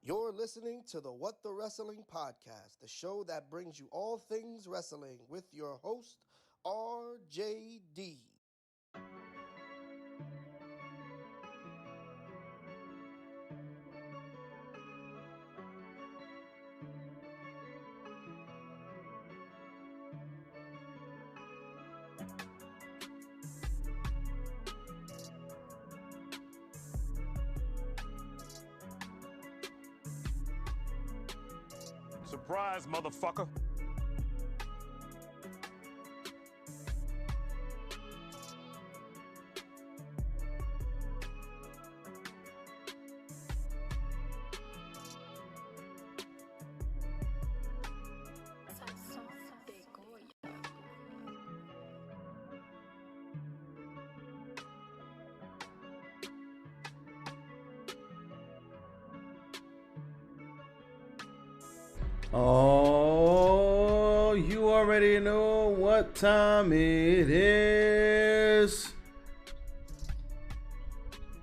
You're listening to the What the Wrestling Podcast, the show that brings you all things wrestling with your host, RJD. Surprise, motherfucker. Oh, you already know what time it is.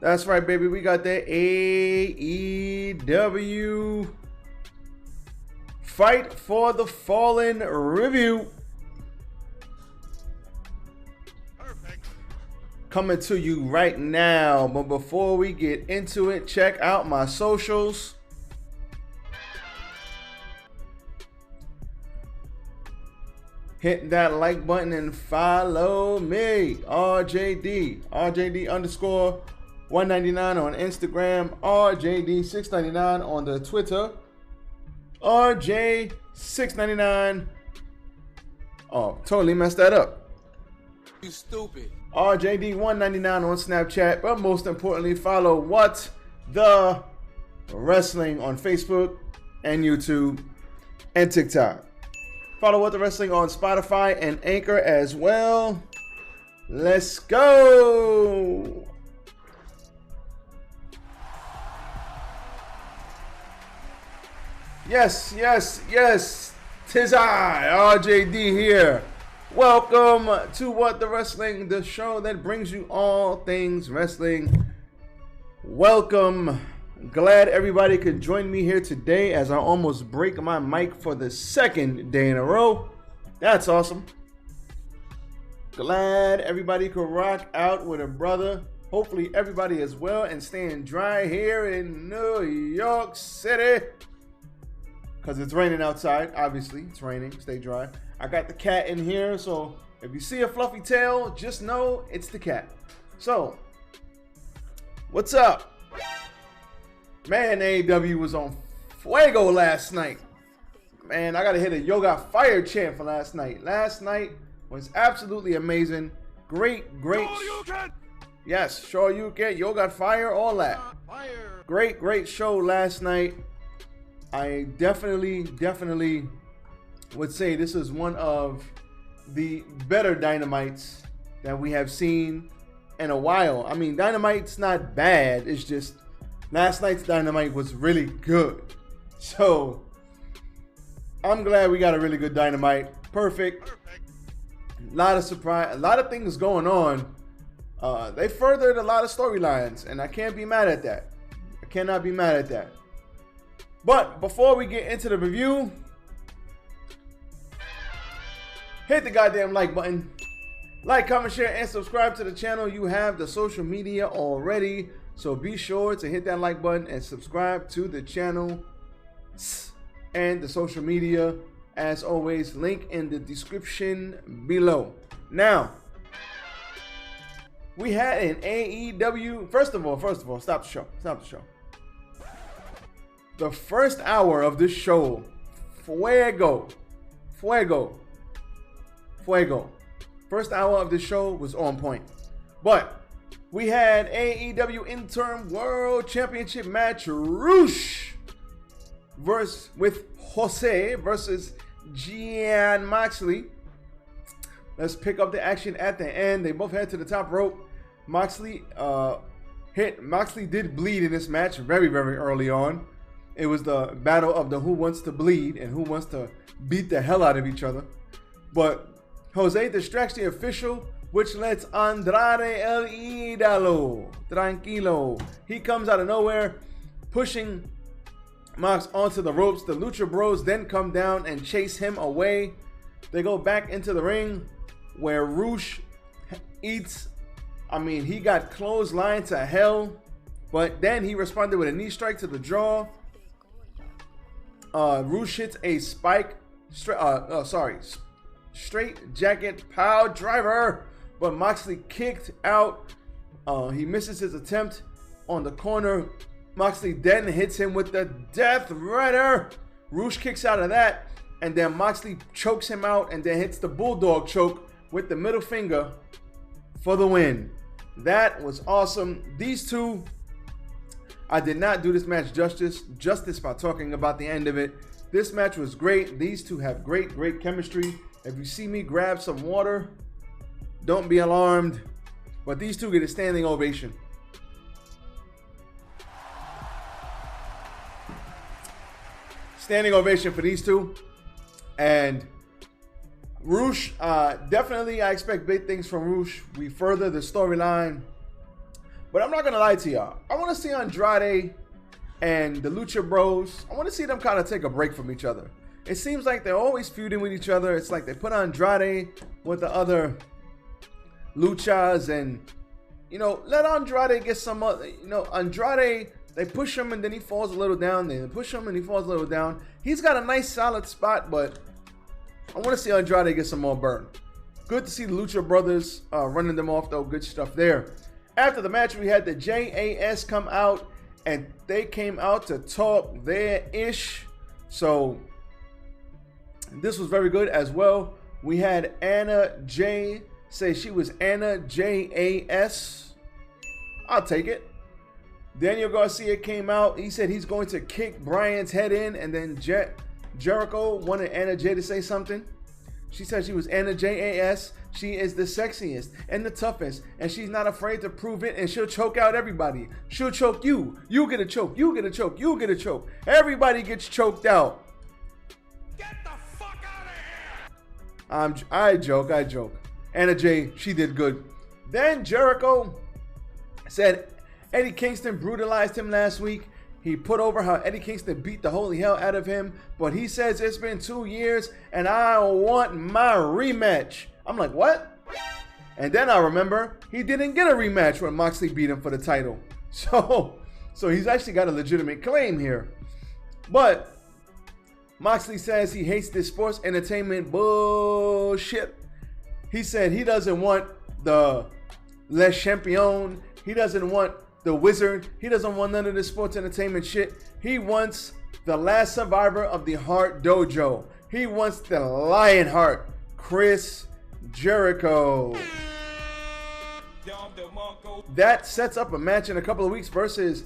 That's right, baby. We got the AEW Fight for the Fallen review. Perfect. Coming to you right now. But before we get into it, check out my socials. Hit that like button and follow me, RJD underscore 199 on Instagram, RJD 699 on the Twitter, RJ 699. Oh, totally messed that up. You stupid. RJD 199 on Snapchat, but most importantly, follow What the Wrestling on Facebook and YouTube and TikTok. Follow What the Wrestling on Spotify and Anchor as well. Let's go. Yes. Tis I, RJD here. Welcome to What the Wrestling, the show that brings you all things wrestling. Welcome. Glad everybody could join me here today as I almost break my mic for the second day in a row. That's awesome. Glad everybody could rock out with a brother. Hopefully everybody is well and staying dry here in New York City. Because it's raining outside. Obviously, it's raining. Stay dry. I got the cat in here, so if you see a fluffy tail, just know it's the cat. So, what's up? Man, AEW was on fuego last night. Man, I gotta hit a Yo Got Fire chant for last night. Last night was absolutely amazing. Great. Sure you can. Yes, sure you can. Yo Got Fire, all that. Fire. Great show last night. I definitely would say this is one of the better Dynamites that we have seen in a while. I mean, Dynamite's not bad. It's just last night's Dynamite was really good. So, I'm glad we got a really good Dynamite. Perfect. A lot of surprise, a lot of things going on. They furthered a lot of storylines, and I can't be mad at that. I cannot be mad at that. But before we get into the review, hit the goddamn like button. Like, comment, share, and subscribe to the channel. You have the social media already. So be sure to hit that like button and subscribe to the channel and the social media. As always, link in the description below. Now, we had an AEW. First of all, stop the show. The first hour of this show, fuego. First hour of this show was on point. But we had AEW Interim World Championship match, Roosh with Jose versus Gian Moxley. Let's pick up the action at the end. They both head to the top rope. Moxley did bleed in this match very early on. It was the battle of the who wants to bleed and who wants to beat the hell out of each other. But Jose distracts the official, which lets Andrade El Idolo, Tranquilo. He comes out of nowhere, pushing Mox onto the ropes. The Lucha Bros then come down and chase him away. They go back into the ring where Roosh eats. He got clotheslined to hell, but then he responded with a knee strike to the jaw. Roosh hits a straight jacket power driver, but Moxley kicked out. He misses his attempt on the corner. Moxley then hits him with the Death Rider. Roosh kicks out of that, and then Moxley chokes him out and then hits the Bulldog choke with the middle finger for the win. That was awesome. These two, I did not do this match justice by talking about the end of it. This match was great. These two have great chemistry. If you see me grab some water, don't be alarmed. But these two get a standing ovation. Standing ovation for these two. And Roosh, definitely I expect big things from Roosh. We further the storyline. But I'm not going to lie to y'all. I want to see Andrade and the Lucha Bros. I want to see them kind of take a break from each other. It seems like they're always feuding with each other. It's like they put Andrade with the other Luchas and, let Andrade get some other, Andrade, they push him and then he falls a little down. They push him and he falls a little down. He's got a nice solid spot, but I want to see Andrade get some more burn. Good to see the Lucha Brothers running them off, though. Good stuff there. After the match, we had the JAS come out, and they came out to talk their ish. So this was very good as well. We had Anna J say she was Anna JAS. I'll take it. Daniel Garcia came out. He said he's going to kick Bryan's head in, and then Jericho wanted Anna J to say something. She said she was Anna JAS. She is the sexiest and the toughest, and she's not afraid to prove it, and she'll choke out everybody. She'll choke you. You get a choke. You get a choke. You get a choke. Everybody gets choked out. Get the fuck out of here! I joke. Anna J, she did good. Then Jericho said Eddie Kingston brutalized him last week. He put over how Eddie Kingston beat the holy hell out of him, but he says it's been 2 years and I want my rematch. I'm like, what? And then I remember he didn't get a rematch when Moxley beat him for the title. So he's actually got a legitimate claim here. But Moxley says he hates this sports entertainment bullshit. He said he doesn't want the Le Champion. He doesn't want the Wizard. He doesn't want none of this sports entertainment shit. He wants the last survivor of the Heart Dojo. He wants the Lionheart, Chris Jericho. That sets up a match in a couple of weeks versus,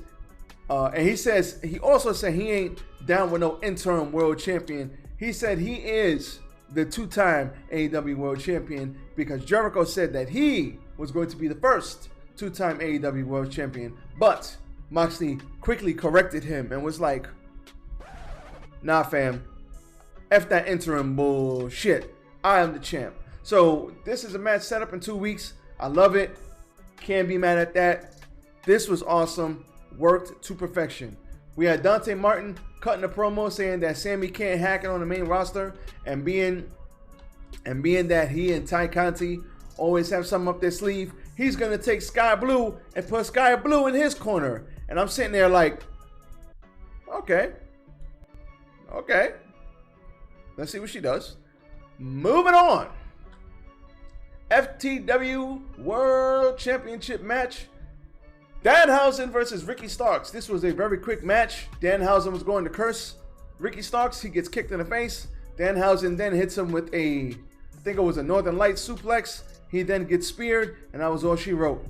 and he also said he ain't down with no interim world champion. He said he is the two-time AEW world champion because Jericho said that he was going to be the first two-time AEW world champion, but Moxley quickly corrected him and was like, nah fam, F that interim bullshit. I am the champ. So this is a match set up in 2 weeks. I love it. Can't be mad at that. This was awesome. Worked to perfection. We had Dante Martin cutting a promo saying that Sammy can't hack it on the main roster, and being that he and Ty Conti always have something up their sleeve, he's gonna take Sky Blue and put Sky Blue in his corner. And I'm sitting there like, okay. Let's see what she does. Moving on. FTW World Championship match. Danhausen versus Ricky Starks. This was a very quick match. Danhausen was going to curse Ricky Starks. He gets kicked in the face. Danhausen then hits him with I think it was a Northern Light suplex. He then gets speared, and that was all she wrote.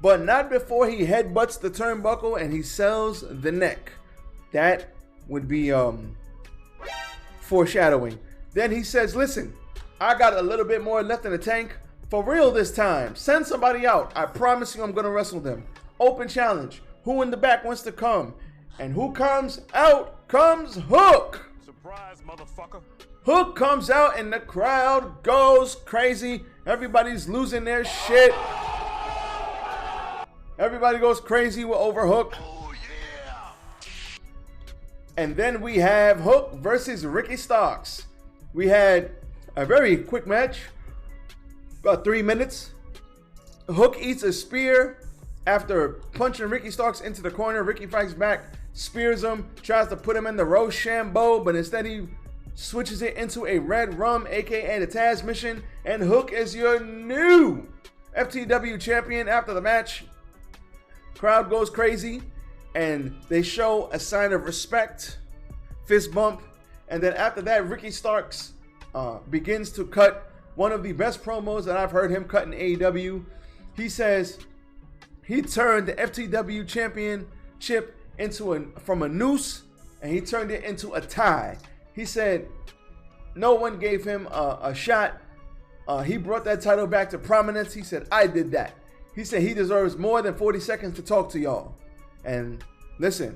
But not before he headbutts the turnbuckle and he sells the neck. That would be foreshadowing. Then he says, listen, I got a little bit more left in the tank. For real this time. Send somebody out. I promise you I'm going to wrestle them. Open challenge. Who in the back wants to come? And who comes out comes Hook. Surprise, motherfucker. Hook comes out and the crowd goes crazy. Everybody's losing their shit. Everybody goes crazy with over Hook. Oh, yeah. And then we have Hook versus Ricky Starks. We had a very quick match, about 3 minutes. Hook eats a spear after punching Ricky Starks into the corner. Ricky fights back, spears him, tries to put him in the Rochambeau, but instead he switches it into a Red Rum, aka the Taz mission, and Hook is your new FTW champion. After the match, crowd goes crazy, and they show a sign of respect, fist bump, and then after that, Ricky Starks begins to cut one of the best promos that I've heard him cut in AEW. He says he turned the FTW championship from a noose, and he turned it into a tie. He said no one gave him a shot. He brought that title back to prominence. He said, I did that. He said he deserves more than 40 seconds to talk to y'all. And listen.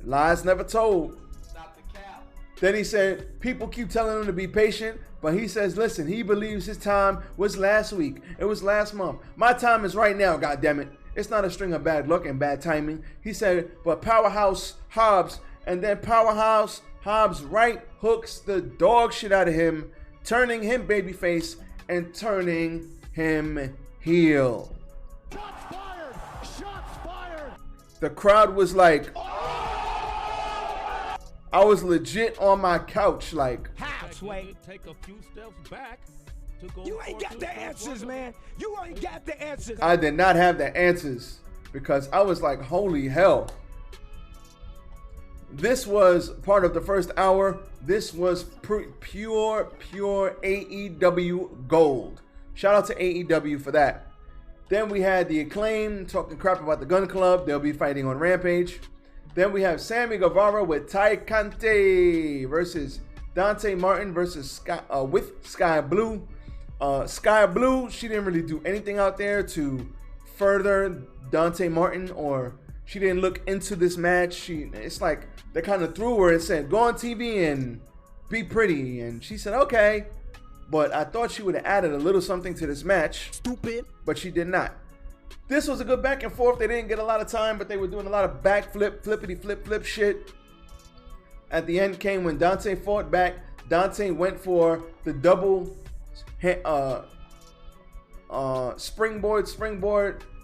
Lies never told. Stop the cap. Then he said, people keep telling him to be patient, but he says, listen, he believes his time was last week. It was last month. My time is right now, goddammit. It's not a string of bad luck and bad timing. He said, but Powerhouse Hobbs, and then Powerhouse Hobbs right hooks the dog shit out of him, turning him babyface and turning him heel. Shots fired! Shots fired! The crowd was like, I was legit on my couch like, Halfway. Take a few steps back to go. You ain't got the answers, man. You ain't got the answers. I did not have the answers because I was like, holy hell. This was part of the first hour. This was pure AEW gold. Shout out to AEW for that. Then we had the Acclaim talking crap about the Gun Club. They'll be fighting on Rampage. Then we have Sammy Guevara with Ty Conte versus Dante Martin versus Sky Blue. Sky Blue, she didn't really do anything out there to further Dante Martin, or she didn't look into this match. It's like they kind of threw her and said, go on TV and be pretty. And she said, okay. But I thought she would have added a little something to this match. Stupid. But she did not. This was a good back and forth. They didn't get a lot of time, but they were doing a lot of backflip, flip shit. At the end came when Dante fought back. Dante went for the double springboard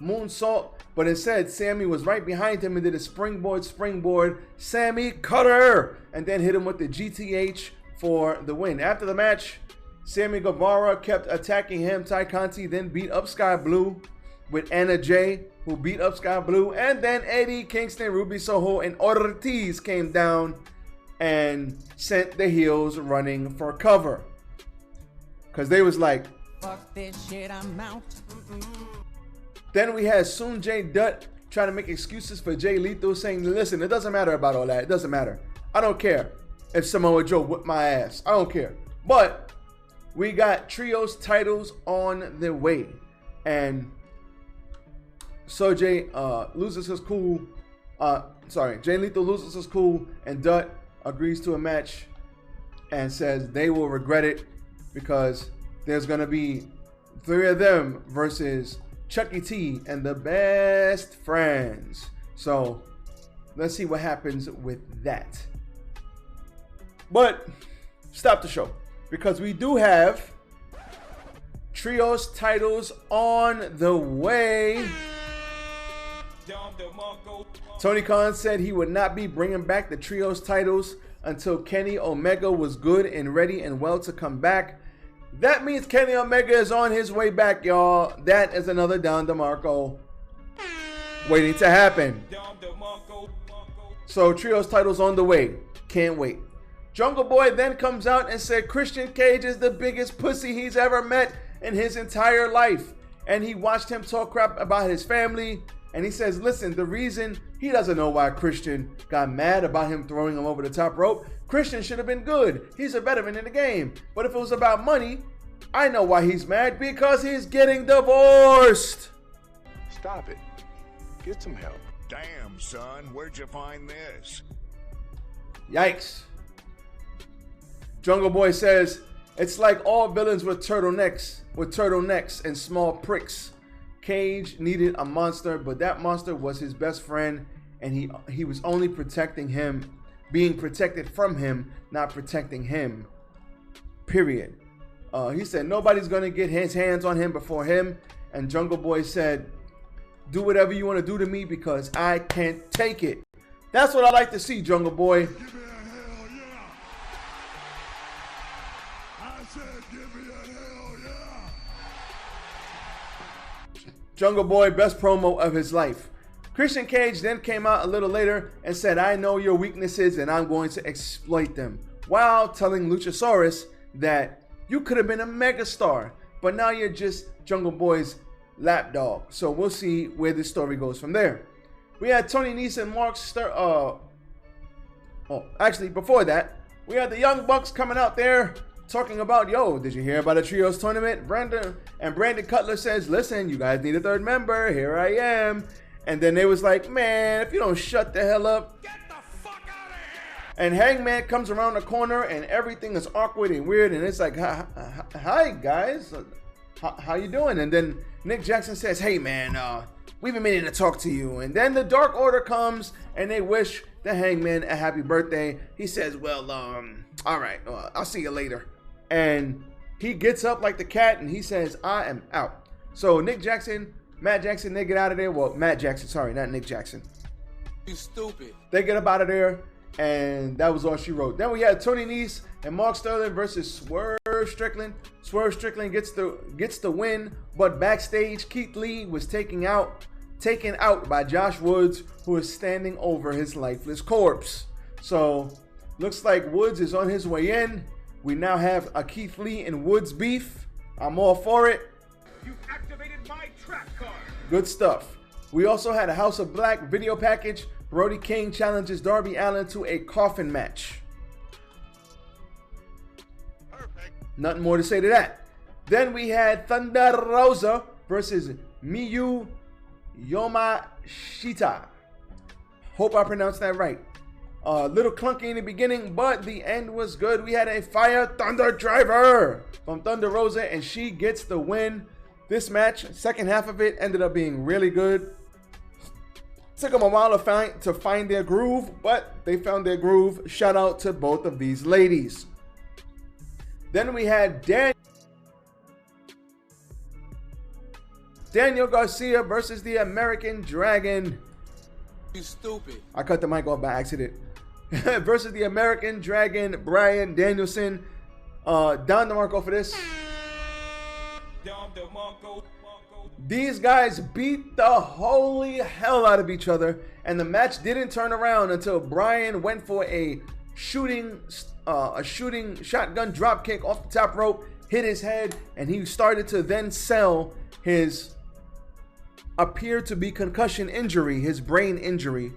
moonsault, but instead Sammy was right behind him and did a springboard Sammy cutter, and then hit him with the GTH for the win. After the match, Sammy Guevara kept attacking him. Ty Conti then beat up Sky Blue with Anna Jay, who beat up Sky Blue, and then Eddie Kingston, Ruby Soho, and Ortiz came down and sent the heels running for cover. Because they was like, fuck this shit, I'm out. Then we had Soon J Dutt trying to make excuses for Jay Lethal, saying, listen, it doesn't matter about all that. It doesn't matter. I don't care if Samoa Joe whipped my ass. I don't care. But we got trios titles on the way. And so Jay loses his cool. Jay Lethal loses his cool, and Dutt agrees to a match and says they will regret it because there's going to be 3 of them versus Chucky T and the Best Friends. So let's see what happens with that. But stop the show because we do have trios titles on the way. Tony Khan said he would not be bringing back the trios titles until Kenny Omega was good and ready and well to come back. That means Kenny Omega is on his way back, y'all. That is another Don DeMarco waiting to happen. So trios titles on the way. Can't wait. Jungle Boy then comes out and said Christian Cage is the biggest pussy he's ever met in his entire life. And he watched him talk crap about his family. And he says, listen, the reason he doesn't know why Christian got mad about him throwing him over the top rope. Christian should have been good. He's a veteran in the game. But if it was about money, I know why he's mad. Because he's getting divorced. Stop it. Get some help. Damn, son, where'd you find this? Yikes. Jungle Boy says, it's like all villains with turtlenecks and small pricks. Cage needed a monster, but that monster was his best friend, and he was only protecting him, being protected from him, not protecting him. Period. He said nobody's gonna get his hands on him before him, and Jungle Boy said, "Do whatever you want to do to me because I can't take it." That's what I like to see, Jungle Boy. Give me a hell yeah! I said give me a hell yeah! Jungle Boy, best promo of his life. Christian Cage then came out a little later and said, "I know your weaknesses and I'm going to exploit them," while telling Luchasaurus that you could have been a megastar, but now you're just Jungle Boy's lapdog. So we'll see where this story goes from there. We had Tony Nese and Mark actually before that, we had the Young Bucks coming out there talking about, yo, did you hear about a trios tournament? Brandon Cutler says, listen, you guys need a third member. Here I am. And then they was like, man, if you don't shut the hell up. Get the fuck out of here! And Hangman comes around the corner and everything is awkward and weird. And it's like, hi guys, how you doing? And then Nick Jackson says, hey man, we've been meaning to talk to you. And then the Dark Order comes and they wish the Hangman a happy birthday. He says, well, all right, I'll see you later. And he gets up like the cat and he says, I am out. So Matt Jackson, they get out of there. Well, Matt Jackson, sorry, not Nick Jackson. You stupid. They get up out of there, and that was all she wrote. Then we had Tony Nese and Mark Sterling versus Swerve Strickland. Swerve Strickland gets the win, but backstage, Keith Lee was taken out by Josh Woods, who is standing over his lifeless corpse. So looks like Woods is on his way in. We now have a Keith Lee and Woods beef. I'm all for it. You've activated my trap card! Good stuff. We also had a House of Black video package. Brody King challenges Darby Allin to a coffin match. Perfect. Nothing more to say to that. Then we had Thunder Rosa versus Miyu Yamashita. Hope I pronounced that right. A little clunky in the beginning, but the end was good. We had a Fire Thunder Driver from Thunder Rosa, and she gets the win. This match, second half of it, ended up being really good. Took them a while to find their groove, but they found their groove. Shout out to both of these ladies. Then we had Daniel Garcia versus the American Dragon. You stupid. I cut the mic off by accident. Versus the American Dragon, Bryan Danielson. Don DeMarco for this. These guys beat the holy hell out of each other, and the match didn't turn around until Bryan went for a shooting shotgun drop kick off the top rope, hit his head, and he started to then sell his appeared to be concussion injury, his brain injury.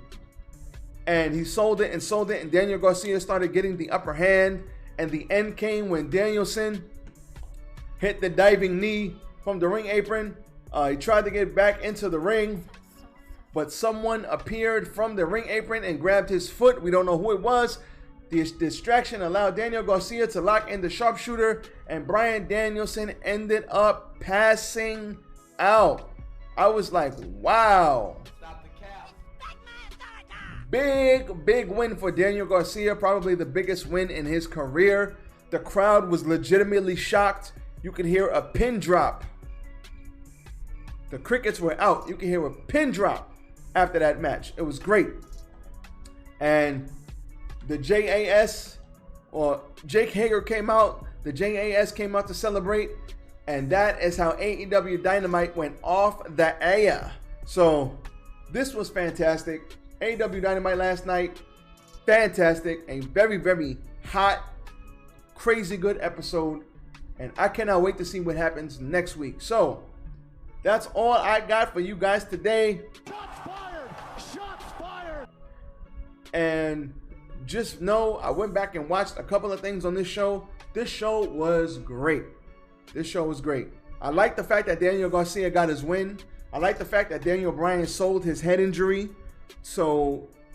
And he sold it, and Daniel Garcia started getting the upper hand, and the end came when Danielson hit the diving knee from the ring apron. He tried to get back into the ring, but someone appeared from the ring apron and grabbed his foot. We don't know who it was. The distraction allowed Daniel Garcia to lock in the sharpshooter, and Bryan Danielson ended up passing out. I was like, wow. Big win for Daniel Garcia, probably the biggest win in his career. The crowd was legitimately shocked. You could hear a pin drop. The crickets were out. You could hear a pin drop after that match. It was great. And the JAS, or Jake Hager, came out. The JAS came out to celebrate. And that is how AEW Dynamite went off the air. So this was fantastic. AEW Dynamite last night, fantastic. A very hot, crazy good episode. And I cannot wait to see what happens next week. So that's all I got for you guys today. Shots fired! Shots fired! And just know I went back and watched a couple of things on this show. This show was great. I like the fact that Daniel Garcia got his win. I like the fact that Daniel Bryan sold his head injury.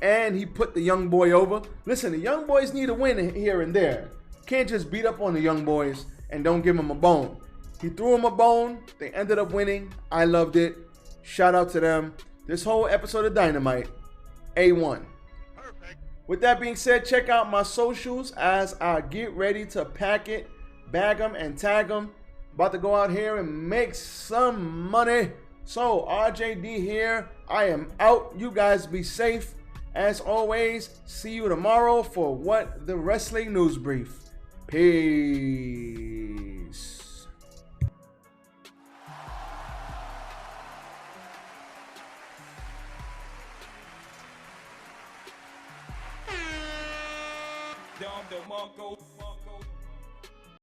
And he put the young boy over. Listen, the young boys need a win here and there. Can't just beat up on the young boys and don't give them a bone. He threw him a bone. They ended up winning. I loved it. Shout out to them. This whole episode of Dynamite, A1. Perfect. With that being said, check out my socials as I get ready to pack it, bag them, and tag them. About to go out here and make some money. So, RJD here. I am out. You guys be safe. As always, see you tomorrow for What the Wrestling News Brief. Peace. Dom DeMarco.